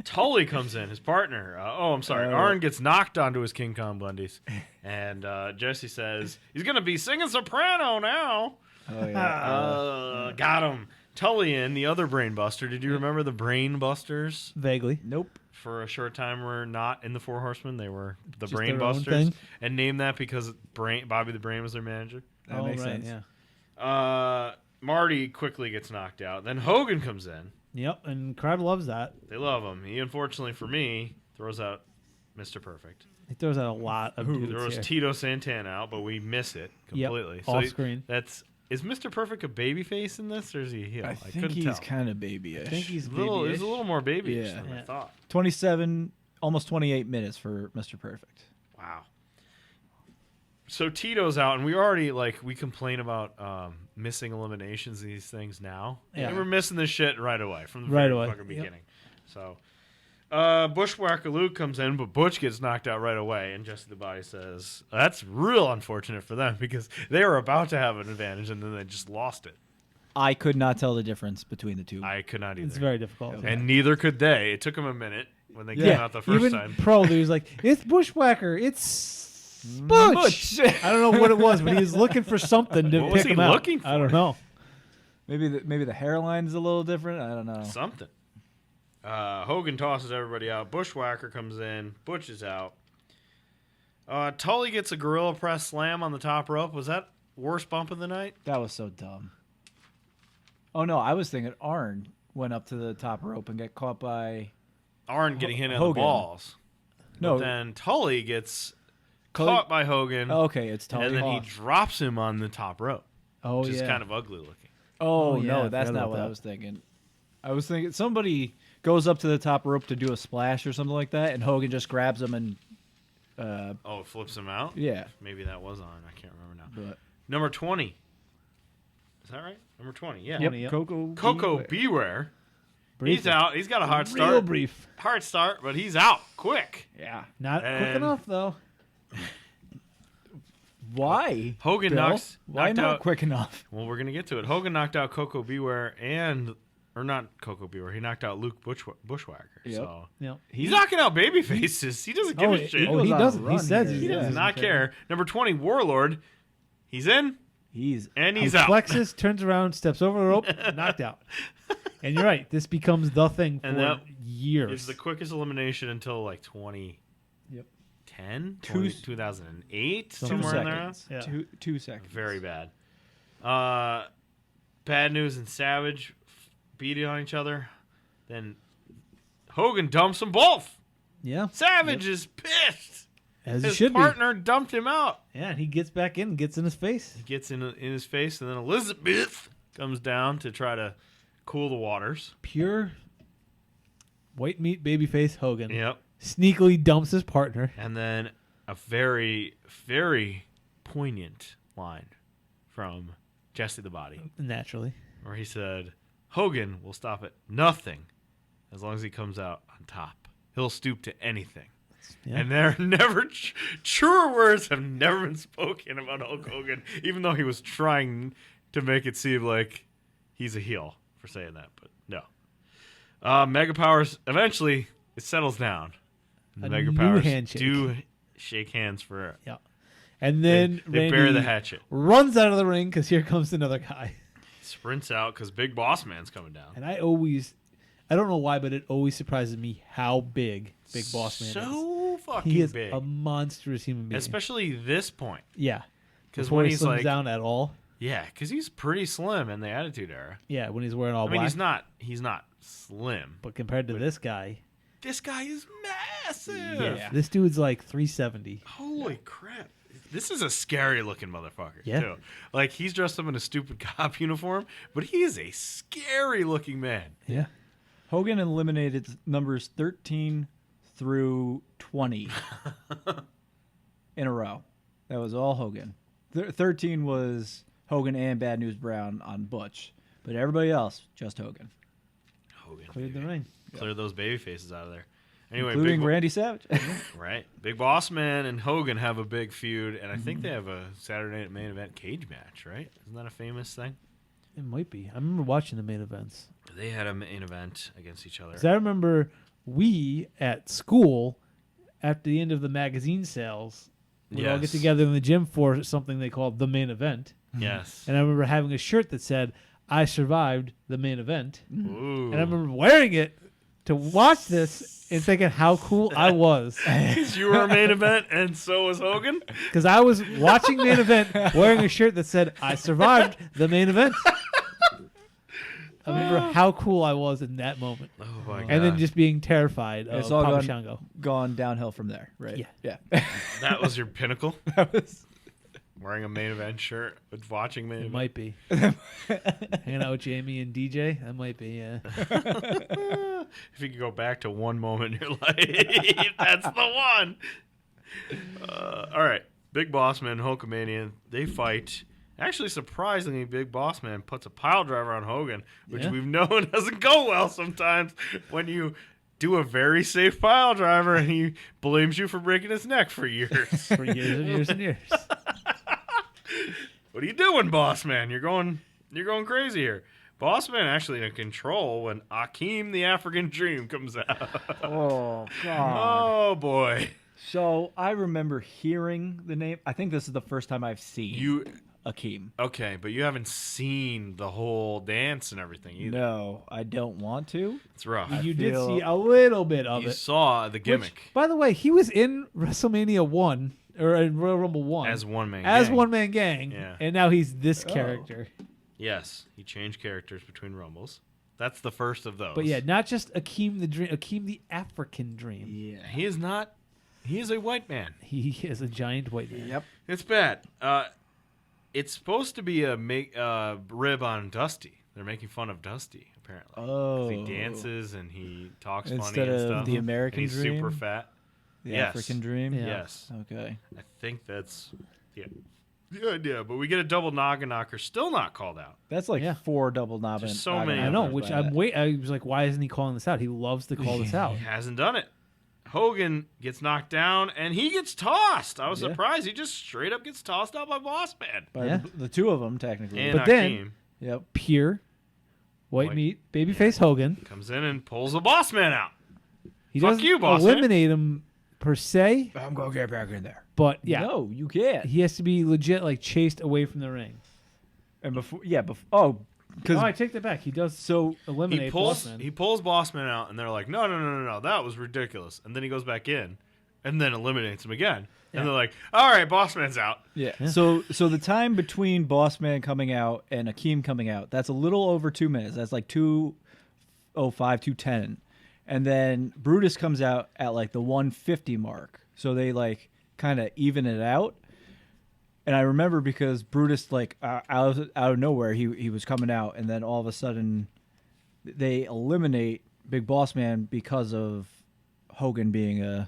C: Tully comes in, his partner. Arn gets knocked onto his King Kong Bundys. And Jesse says, he's going to be singing soprano now.
D: Oh, yeah.
C: Got him. Tully in, the other Brain Buster. Did you remember the Brain Busters?
B: Vaguely.
D: Nope.
C: For a short time were not in the Four Horsemen. They were the
B: Just
C: Brain
B: their own
C: Busters.
B: thing?
C: And named that because Bobby the Brain was their manager.
D: That makes sense.
B: Yeah.
C: Marty quickly gets knocked out. Then Hogan comes in.
B: Yep, and crowd loves that.
C: They love him. He, unfortunately for me, throws out Mr. Perfect.
B: He throws out a lot of dudes
C: There was
B: here.
C: Tito Santana out, but we miss it completely.
B: Yep, off screen.
C: Is Mr. Perfect a babyface in this, or is he a heel?
D: I think
C: couldn't
D: he's
C: tell.
D: kind of babyish.
B: I think he's
C: He's
B: babyish.
C: a little more babyish
D: Yeah.
C: than I thought.
D: 27, almost 28 minutes for Mr. Perfect.
C: Wow. So Tito's out, and we already we complain about missing eliminations and these things now.
B: Yeah.
C: And we're missing this shit right away from the
B: Right
C: very
B: away.
C: fucking
B: Yep.
C: beginning. So Bushwhacker Luke comes in, but Butch gets knocked out right away, and Jesse the Body says that's real unfortunate for them because they were about to have an advantage and then they just lost it.
D: I could not tell the difference between the two.
C: I could not either.
B: It's very difficult.
C: And neither could they. It took them a minute when they came
B: Yeah,
C: out the first
B: even
C: time.
B: Pro, he was like, "It's Bushwhacker. It's Butch." I don't know what it was, but he was looking for something to
C: What was
B: pick
C: he
B: him out.
C: looking for?
B: I don't know.
D: Maybe the hairline's a little different. I don't know.
C: Something. Hogan tosses everybody out. Bushwhacker comes in. Butch is out. Tully gets a gorilla press slam on the top rope. Was that worst bump of the night?
D: That was so dumb. Oh no, I was thinking Arn went up to the top rope and got caught by
C: Arn getting hit in the
D: Hogan.
C: balls.
D: No.
C: But then Tully gets caught by Hogan.
D: Okay, it's Tully.
C: and then he
D: off.
C: drops him on the top rope.
B: Oh
C: Which
B: yeah.
C: is kind of ugly looking.
D: Oh,
B: Oh, yeah, I
D: no, that's
B: forgot
D: not
B: about
D: what I
B: that.
D: was thinking. I was thinking somebody goes up to the top rope to do a splash or something like that, and Hogan just grabs him and
C: Oh, flips him out?
D: yeah.
C: Maybe that was on. I can't remember now.
D: But
C: Number 20. Is that right? Number 20, yeah.
B: Yep.
D: yep, Coco.
C: Coco Beware.
B: Brief.
C: He's out. He's got a hard
B: Real
C: start.
B: brief.
C: Hard start, but he's out quick.
D: Yeah.
B: Not quick
C: And-
B: enough though.
D: Why?
C: Hogan
D: Bill?
C: knocked
D: Why not
C: out.
D: quick enough?
C: Well, we're gonna get to it. Hogan knocked out Coco Beware or not Coco Beware. He knocked out Luke Bushwhacker.
D: Yep.
C: So
B: Yep.
C: he's knocking out baby faces. He doesn't give a shit.
B: Oh, he
D: goes on a
B: doesn't. He
D: run
B: says
D: here.
B: he
C: He does
B: doesn't
C: not care. Number 20, Warlord. He's in
D: He's
C: and he's
B: He
C: out.
B: flexes, turns around, steps over the rope, knocked out. And you're right. This becomes the thing for
C: And that
B: years.
C: It's the quickest elimination until 2010,
D: Yep.
C: 2008,
D: 2
C: somewhere in there.
D: seconds.
B: Yeah.
D: 2 seconds.
C: Very bad. Bad News and Savage beating on each other. Then Hogan dumps them both.
B: Yeah.
C: Savage is pissed.
B: As he
C: His
B: should
C: partner dumped him out.
B: be. Yeah, and he gets back in and gets in his face.
C: He gets in his face, and then Elizabeth comes down to try to cool the waters.
B: Pure white meat babyface Hogan.
C: Yep.
B: Sneakily dumps his partner.
C: And then a very, very poignant line from Jesse the Body,
B: Naturally.
C: where he said, Hogan will stop at nothing as long as he comes out on top. He'll stoop to anything.
B: Yeah.
C: And there are never truer words have never been spoken about Hulk Hogan, even though he was trying to make it seem like he's a heel for saying that, but no. Mega Powers, eventually it settles down. The
B: A
C: Mega
B: new
C: Powers
B: handshake.
C: do shake hands for
B: Yeah. And then
C: they
B: Randy
C: bury the hatchet.
B: runs out of the ring because here comes another guy.
C: Sprints out because Big Boss Man's coming down.
B: And I don't know why, but it always surprises me how big Big Boss Man is.
C: So fucking
B: He is
C: big.
B: a monstrous human being.
C: Especially this point.
B: Yeah.
C: Because
B: Before
C: when
B: he
C: he's
B: slims
C: like,
B: down at all.
C: yeah, because he's pretty slim in the Attitude Era.
B: Yeah, when he's wearing all
C: I mean,
B: black.
C: he's not slim.
B: But compared to this guy,
C: This guy is massive.
D: Yeah.
B: this dude's like 370.
C: Holy crap. This is a scary looking motherfucker,
B: Yeah.
C: too. Like, he's dressed up in a stupid cop uniform, but he is a scary looking man.
B: Yeah.
D: Hogan eliminated numbers 13 through 20 in a row. That was all Hogan. 13 was Hogan and Bad News Brown on Butch, but everybody else just Hogan,
C: Hogan
B: Cleared the
C: baby.
B: ring.
C: Clear those baby faces out of there. Anyway,
D: including
C: Big
D: Randy Savage.
C: right. Big Boss Man and Hogan have a big feud, and I think they have a Saturday Night Main Event cage match, right? Isn't that a famous thing?
B: It might be. I remember watching the main events.
C: They had a main event against each other.
B: 'Cause I remember we at school, after the end of the magazine sales, we'd all get
C: Yes.
B: together in the gym for something they called the main event.
C: Yes.
B: And I remember having a shirt that said, "I survived the main event."
C: Ooh.
B: And I remember wearing it to watch this and thinking how cool I was.
C: 'Cause you were a main event, and so was Hogan.
B: Because I was watching main event wearing a shirt that said, "I survived the main event." I remember how cool I was in that moment.
C: Oh my god!
B: And then just being terrified of
D: It's all
B: Papa
D: gone-
B: Shango.
D: Gone downhill from there, right?
B: Yeah.
D: Yeah.
C: that was your pinnacle.
D: That was-
C: Wearing a main event shirt with watching main
B: It
C: event.
B: might be. Hanging out with Jamie and DJ, that might be, yeah.
C: If you could go back to one moment in your life, that's the one. All right, Big Boss Man and Hulkamania, they fight. Actually, surprisingly, Big Boss Man puts a pile driver on Hogan, which
B: Yeah.
C: we've known doesn't go well sometimes when you do a very safe pile driver and he blames you for breaking his neck for years.
B: For years and years and years.
C: What are you doing, Boss Man? You're going crazy here. Boss Man actually in control when Akeem the African Dream comes out.
D: Oh God.
C: Oh boy.
D: So I remember hearing the name. I think this is the first time I've seen
C: You
D: Akeem.
C: okay, but you haven't seen the whole dance and everything either.
D: No, I don't want to.
C: It's rough.
B: You did
D: feel-
B: see a little bit of
C: You
B: it.
C: saw the gimmick
B: Which, by the way, he was in WrestleMania 1, or in Royal Rumble 1.
C: as one man.
B: As
C: gang.
B: one man gang.
C: Yeah.
B: And now he's this
D: Oh.
B: character.
C: Yes, he changed characters between Rumbles. That's the first of those.
B: But yeah, not just Akeem the Dream, Akeem the African Dream.
D: Yeah.
C: he is not. He is a white man.
B: He is a giant white man.
D: Yep.
C: It's bad. It's supposed to be a rib on Dusty. They're making fun of Dusty apparently. 'Cause
D: Oh.
C: he dances and he talks
D: Instead
C: funny and
D: of
C: stuff.
D: the American
C: and he's
D: Dream?
C: super fat.
D: The
C: Yes.
D: African Dream.
B: Yeah.
C: Yes,
D: Okay.
C: I think that's the idea. But we get a double noggin knocker, still not called out.
D: That's like
B: Yeah.
D: 4 double knobbing.
C: There's so many
B: I
C: of
B: know,
C: them.
B: which I was like, why isn't he calling this out? He loves to call this out.
C: He hasn't done it. Hogan gets knocked down and he gets tossed. I was
D: Yeah.
C: surprised. He just straight up gets tossed out by Boss Man.
D: By
B: Yeah.
D: the 2 of them, technically.
C: And
B: But then-
C: Akeem
D: Yep.
B: Pure white
C: White-
B: meat, babyface Hogan.
C: comes in and pulls the Boss Man out.
B: He
C: Fuck
B: doesn't
C: you, boss man.
B: eliminate him per se,
D: I'm going to get back in there.
B: but yeah,
D: No, you can't.
B: he has to be legit like chased away from the ring.
D: And before, because
B: Oh, I take that back. He does
D: so
B: eliminate
C: He pulls
B: Bossman.
C: he pulls Boss Man out and they're like, no, that was ridiculous. And then he goes back in and then eliminates him again.
B: Yeah.
C: And they're like, all right, Boss Man's out.
D: yeah.
B: Yeah.
D: So the time between Boss Man coming out and Akeem coming out, that's a little over 2 minutes. That's like 2:05, 2:10, and then Brutus comes out at like the 150 mark. So they like kind of even it out. And I remember because Brutus like out of nowhere he was coming out, and then all of a sudden they eliminate Big Boss Man because of Hogan being a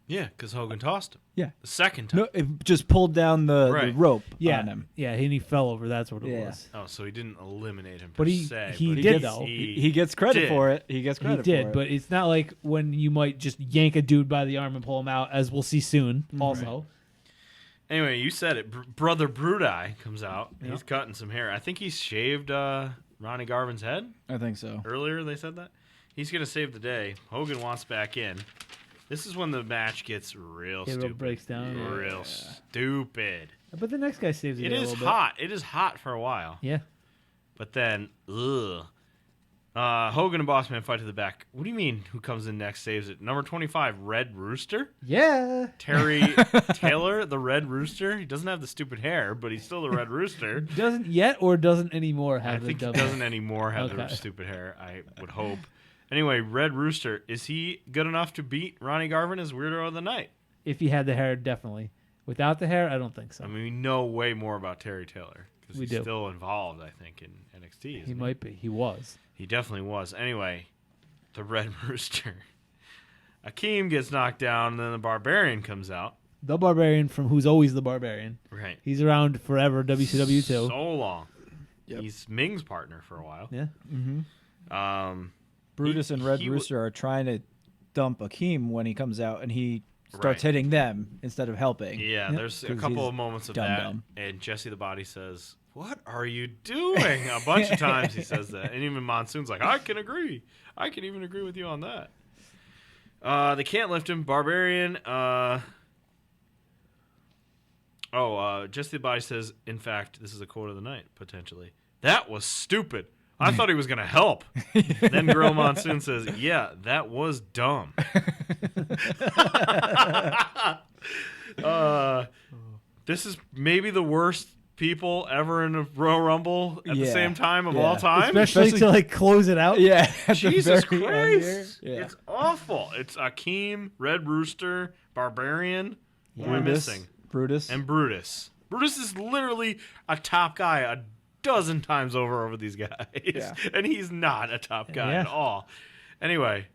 C: Yeah, because Hogan tossed him.
D: yeah.
C: The second time.
D: No, it just pulled down the
C: Right.
D: rope
B: yeah,
D: on him.
B: yeah, and he fell over. That's what it
D: Yeah.
B: was.
C: Oh, so he didn't eliminate him per
B: But he-
C: se.
B: he
C: but
B: did,
C: gets-
B: though.
D: He gets credit
C: did.
D: for it. He gets
B: He
D: credit
B: did,
D: for it.
B: but it's not like when you might just yank a dude by the arm and pull him out, as we'll see soon. Also,
C: Anyway, you said it. Brother Brudai comes out.
B: Yeah.
C: He's cutting some hair. I think he's shaved Ronnie Garvin's head.
D: I think so.
C: Earlier they said that. He's going to save the day. Hogan wants back in. This is when the match gets real
B: it
C: stupid.
B: breaks down.
C: Real stupid.
B: But the next guy saves the
C: It
B: day a
C: is
B: little bit.
C: hot. It is hot for a while.
B: Yeah,
C: But then, Hogan and Boss Man fight to the back. What do you mean who comes in next saves it? Number 25, Red Rooster?
B: yeah.
C: Terry Taylor, the Red Rooster? He doesn't have the stupid hair, but he's still the Red Rooster.
B: Doesn't yet or doesn't anymore have
C: I
B: the
C: think he
B: double.
C: doesn't anymore have the
B: Okay.
C: stupid hair, I would hope. Anyway, Red Rooster, is he good enough to beat Ronnie Garvin as Weirdo of the Night?
B: If he had the hair, definitely. Without the hair, I don't think so.
C: I mean, we know way more about Terry Taylor because
B: We
C: he's
B: do.
C: still involved, I think, in NXT.
B: he
C: isn't
B: might be. He was.
C: He definitely was. Anyway, the Red Rooster. Akeem gets knocked down, and then the Barbarian comes out.
B: The Barbarian from Who's Always the Barbarian.
C: Right.
B: He's around forever, WCW too.
C: So long.
D: Yep.
C: He's Ming's partner for a while.
B: Yeah.
D: Brutus and Red Rooster are trying to dump Akeem when he comes out, and he starts hitting them instead of helping.
C: Yeah, there's a couple of moments of
D: dumb.
C: and Jesse the Body says, "What are you doing?" A bunch of times he says that, and even Monsoon's like, "I can agree. I can even agree with you on that." They can't lift him. Barbarian. Jesse the Body says, in fact, this is a quote of the night, potentially. "That was stupid. I thought he was going to help." Then Gorilla Monsoon says, "Yeah, that was dumb." This is maybe the worst people ever in a Royal Rumble at the same time of all time.
B: Especially to like close it out.
D: Yeah.
C: Jesus Christ.
D: Yeah.
C: It's awful. It's Akeem, Red Rooster, Barbarian. Who am I missing?
D: Brutus.
C: And Brutus. Brutus is literally a top guy a dozen times over these guys.
D: Yeah.
C: And he's not a top guy at all. Anyway,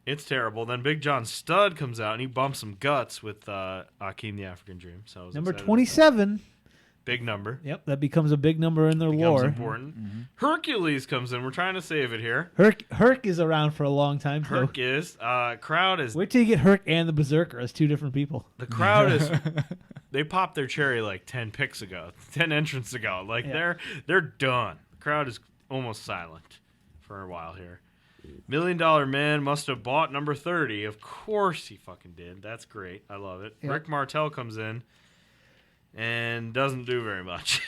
C: it's terrible. Then Big John Studd comes out and he bumps some guts with Akeem the African Dream. So I was
B: Number
C: excited.
B: 27.
C: Big number.
B: Yep, that becomes a big number in their
C: Becomes
B: lore.
C: important. Hercules comes in. We're trying to save it here.
B: Herc is around for a long time.
C: Herc is. Crowd is.
B: Wait till you get Herc and the Berserker as two different people.
C: The crowd is. They popped their cherry like 10 picks ago, 10 entrants ago. Like they're done. The crowd is almost silent for a while here. $1 Million Man must have bought number 30. Of course he fucking did. That's great. I love it.
B: Yep.
C: Rick Martel comes in and doesn't do very much.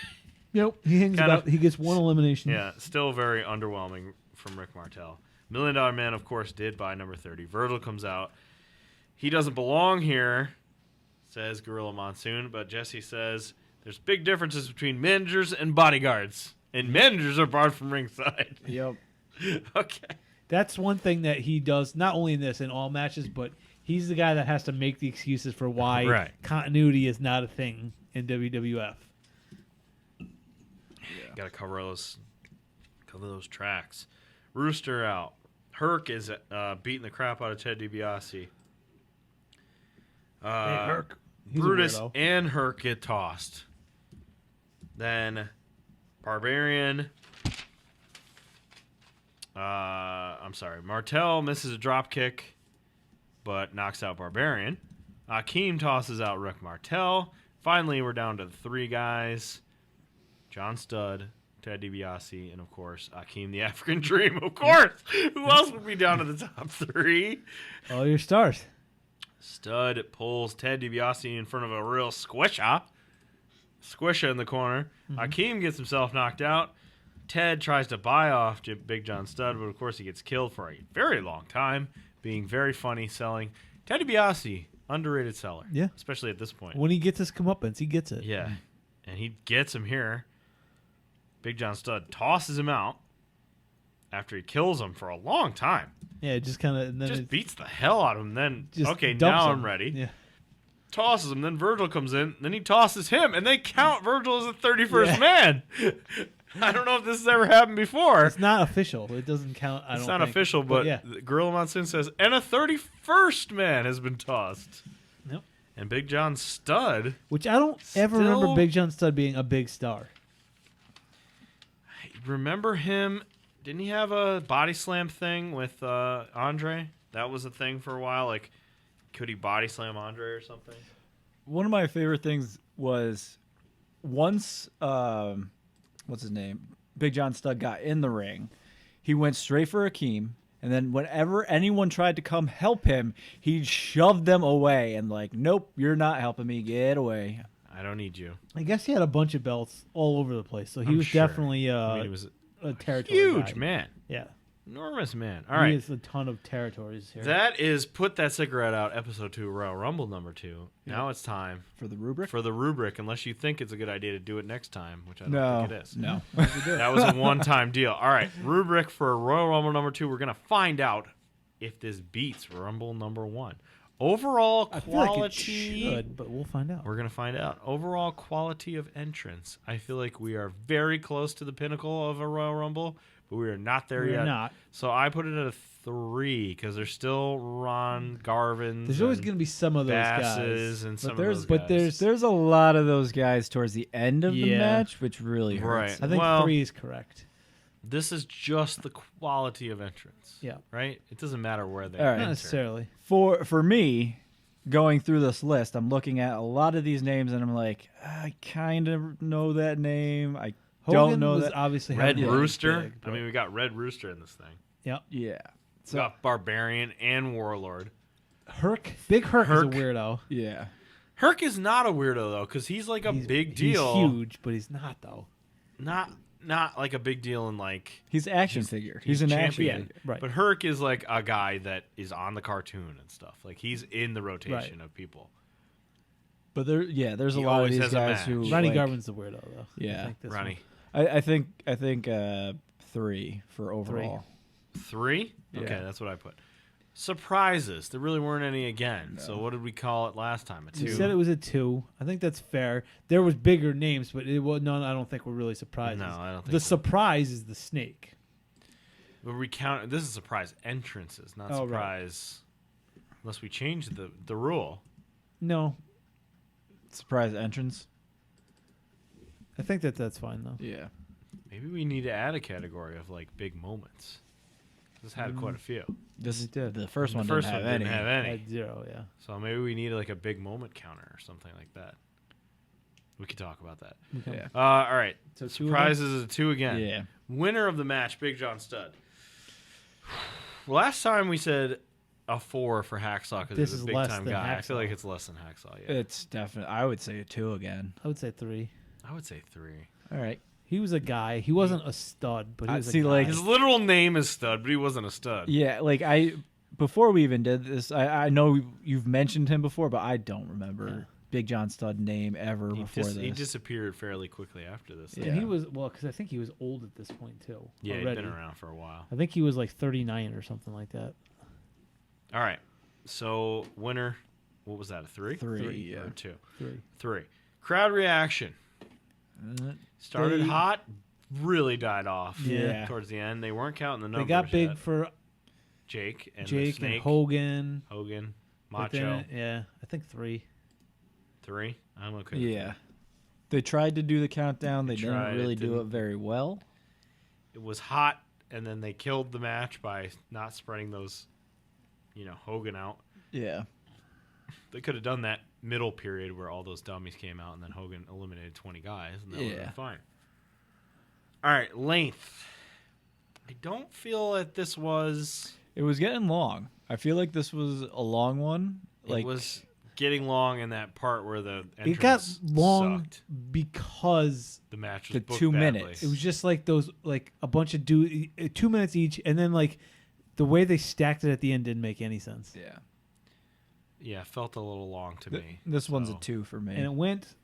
B: Nope, he hangs about. He gets one elimination.
C: Yeah, still very underwhelming from Rick Martel. $1 Million Man, of course, did buy number 30. Virgil comes out. He doesn't belong here, says Gorilla Monsoon, but Jesse says there's big differences between managers and bodyguards, and managers are barred from ringside.
D: Yep.
C: Okay.
B: That's one thing that he does, not only in this, in all matches, but he's the guy that has to make the excuses for why continuity is not a thing in WWF.
C: Got to cover those tracks. Rooster out. Herc is beating the crap out of Ted DiBiase.
B: Herc. He's
C: Brutus and Herc get tossed. Then Barbarian. Martel misses a drop kick, but knocks out Barbarian. Akeem tosses out Rick Martel. Finally, we're down to 3 guys. John Studd, Ted DiBiase, and of course, Akeem the African Dream. Of course! Who else would be down to the top 3?
B: All your stars.
C: Studd pulls Ted DiBiase in front of a real squisher in the corner. Akeem gets himself knocked out. Ted tries to buy off Big John Studd, but of course he gets killed for a very long time, being very funny selling. Ted DiBiase, underrated seller.
B: Yeah.
C: Especially at this point.
B: When he gets his comeuppance, he gets it.
C: Yeah. And he gets him here. Big John Studd tosses him out after he kills him for a long time.
B: Yeah, it just kind of...
C: Just beats the hell out of him. Then, okay,
B: dumps
C: now
B: him.
C: I'm ready.
B: Yeah.
C: Tosses him. Then Virgil comes in. Then he tosses him. And they count Virgil as the 31st man. I don't know if this has ever happened before.
B: It's not official. It doesn't count.
C: It's not official, but Gorilla Monsoon says, and a 31st man has been tossed.
B: Yep.
C: And Big John Studd.
B: Which I don't ever remember Big John Studd being a big star.
C: I remember him. Didn't he have a body slam thing with Andre? That was a thing for a while. Like, could he body slam Andre or something?
D: One of my favorite things was once, what's his name? Big John Studd got in the ring. He went straight for Akeem. And then whenever anyone tried to come help him, he shoved them away and like, nope, you're not helping me. Get away.
C: I don't need you.
B: I guess he had a bunch of belts all over the place, so he was definitely
C: he was
B: a territory
C: huge
B: guy.
C: man.
B: Yeah.
C: Enormous man. All right.
B: He has a ton of territories here.
C: That is Put That Cigarette Out, episode 2, Royal Rumble number 2. Yeah. Now it's time
D: for the rubric.
C: For the rubric, unless you think it's a good idea to do it next time, which I don't think it is.
D: No.
C: That was a one-time deal. All right, rubric for Royal Rumble number 2. We're going to find out if this beats Rumble number 1. Overall
B: I feel like it
C: quality.
B: should, but we'll find out.
C: We're going to find out. Overall quality of entrance. I feel like we are very close to the pinnacle of a Royal Rumble, but we are not there
B: We're
C: yet.
B: not.
C: So I put it at a 3 because there's still Ron Garvin.
B: There's always going to be some of those
C: Basses
B: guys.
C: and some
D: But
C: of those guys.
D: there's a lot of those guys towards the end of the
B: Yeah.
D: match, which really hurts.
C: Right.
B: I think
C: Well,
B: 3 is correct.
C: This is just the quality of entrance.
B: Yeah.
C: Right? It doesn't matter where they
D: All right.
C: enter.
B: Not necessarily.
D: For me, going through this list, I'm looking at a lot of these names, and I'm like, I kind of know that name. I
B: Hogan
D: don't know
B: was
D: that.
B: obviously
C: Red
B: having a
C: Rooster.
B: big,
C: I
B: but-
C: mean, we got Red Rooster in this thing.
B: Yep.
D: Yeah.
C: We got Barbarian and Warlord.
B: Big Herc is a
C: Herc.
B: weirdo.
D: Yeah.
C: Herc is not a weirdo though, because he's like a big deal.
B: He's huge, but he's not though.
C: Not like a big deal in like
D: He's an action figure. He's an action
C: champion.
D: figure.
B: Right.
C: But Herc is like a guy that is on the cartoon and stuff. Like he's in the rotation
B: Right.
C: of people.
D: But there's a
C: He
D: lot of
C: always
D: these
C: has a
D: guys
C: match.
D: who
B: Ronnie
D: like,
B: Garvin's the weirdo though.
D: Yeah.
B: I think this
C: Ronnie.
D: I think 3 for overall.
C: 3?
D: Yeah.
C: Okay, that's what I put. Surprises. There really weren't any again. So what did we call it last time? A 2?
B: You said it was a 2. I think that's fair. There was bigger names, but it was none. I don't think were really surprises.
C: No, I don't think
B: The
C: so.
B: surprise is the snake.
C: But we count. This is surprise entrances, not
B: Oh, right.
C: surprise. Unless we change the rule.
B: No,
D: Surprise entrance.
B: I think that's fine though.
D: Yeah.
C: Maybe we need to add a category of like big moments. This had quite a few.
D: This
B: It did.
D: the first one
C: The first
D: didn't
C: one
D: have
C: didn't
D: any.
C: have
B: I
C: any.
B: had 0, yeah.
C: So maybe we need like a big moment counter or something like that. We could talk about that.
B: Okay.
D: Yeah.
C: All right.
B: So 2
C: Surprises is a 2 again.
D: Yeah.
C: Winner of the match, Big John Studd. Last time we said a 4 for Hacksaw because
B: This
C: he's a
B: is
C: big
B: less
C: time
B: than
C: guy. I feel
B: Hacksaw.
C: like it's less than Hacksaw. Yeah.
D: It's definitely. I would say a 2 again.
B: I would say 3.
C: I would say 3.
D: All right.
B: He was a guy. He wasn't a stud, but he was
D: see,
B: a guy.
D: like-
C: His literal name is Stud, but he wasn't a stud.
D: Yeah, like before we even did this, I know you've mentioned him before, but I don't remember Big John Studd name ever before this.
C: He disappeared fairly quickly after this.
D: Yeah.
B: And he was because I think he was old at this point too.
C: Yeah, he'd
B: already.
C: been around for a while.
B: I think he was like 39 or something like that.
C: All right. So, winner, what was that, a 3?
D: 3, yeah.
C: Or 2?
B: 3.
C: 3. Crowd reaction. Started
B: They-
C: hot, really died off
D: Yeah.
C: towards the end. They weren't counting the
B: They
C: numbers
B: got big
C: yet.
B: for
C: Jake and the
B: Jake
C: Snake,
B: and Hogan.
C: Hogan,
B: but
C: Macho.
B: then yeah, I think 3.
C: 3. I'm okay with
D: Yeah. They tried to do the countdown. They didn't
C: tried, it
D: really do
C: didn't-
D: it very well.
C: It was hot, and then they killed the match by not spreading those, Hogan out.
D: Yeah.
C: They could have done that middle period where all those dummies came out, and then Hogan eliminated 20 guys, and that would have
D: Yeah.
C: been fine. All right, length. I don't feel that this was.
D: It was getting long. I feel like this was a long one. Like
C: It was getting long in that part where the entrance
B: It got long
C: sucked.
B: because
C: The match was
D: the
C: booked
D: 2
C: badly.
D: minutes.
B: it was just like those like a bunch of 2 minutes each, and then like the way they stacked it at the end didn't make any sense.
D: Yeah.
C: Yeah, felt a little long to me.
D: This one's a
C: so-
D: 2 for me.
B: And it went.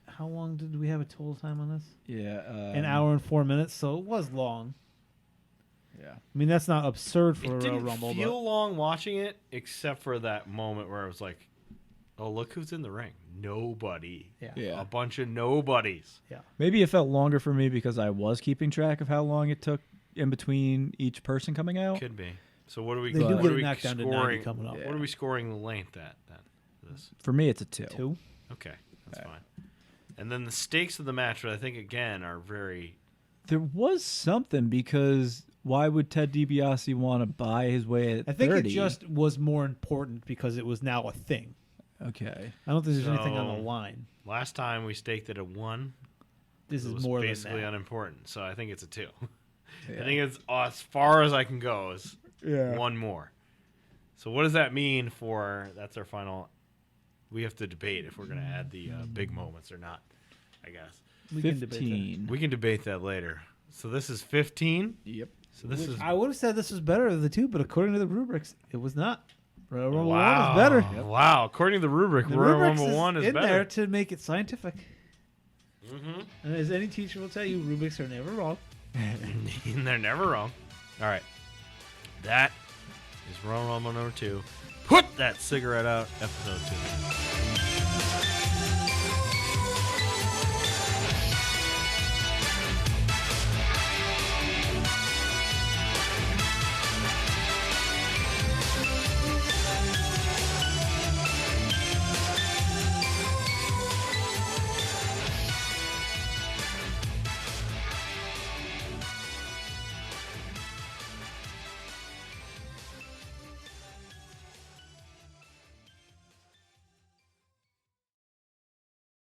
B: How long did we have a total time on this?
D: Yeah.
B: An hour and 4 minutes, so it was long.
D: Yeah.
B: I mean, that's not absurd for
C: It
B: a Royal
C: didn't
B: Rumble,
C: feel long watching it, except for that moment where it was like, "Oh, look who's in the ring! Nobody.
B: but
D: Yeah.
C: A bunch of nobodies."
D: Maybe it felt longer for me because I was keeping track of how long it took in between each person coming out.
C: Could be. So what are we?
B: They do
C: what
B: get
C: are
B: it
C: we
B: knocked down to 90
C: scoring?
B: coming up.
C: What are we scoring the length at? Then this.
D: For me, it's a 2.
B: 2.
C: Okay, that's fine. And then the stakes of the match, which I think again are very.
D: There was something because why would Ted DiBiase want to buy his way at
B: I think
D: 30?
B: it just was more important because it was now a thing.
D: Okay.
B: I don't think there's anything on
C: So-
B: the line.
C: Last time we staked it at 1.
B: This
C: It
B: is
C: was
B: more than
C: basically
B: that.
C: unimportant. So I think it's a 2.
D: Yeah.
C: I think it's as far as I can go is
D: Yeah.
C: 1 more. So what does that mean for? That's our final. We have to debate if we're going to add the big moments or not. I guess
B: We can debate that.
D: 15.
C: we can debate that later. So this is 15.
D: Yep.
C: So this is
B: I would have said this was better of the 2, but according to the rubrics, it was not. Royal Rumble 1
C: wow.
B: is better.
C: Wow, according to the rubric,
B: The
C: Royal
B: rubrics
C: Rumble 1 is
B: in
C: better.
B: there to make it scientific.
C: Mm-hmm.
B: And as any teacher will tell you, rubrics are never wrong.
C: They're never wrong. All right, that is Royal Rumble number 2. Put that cigarette out, episode 2.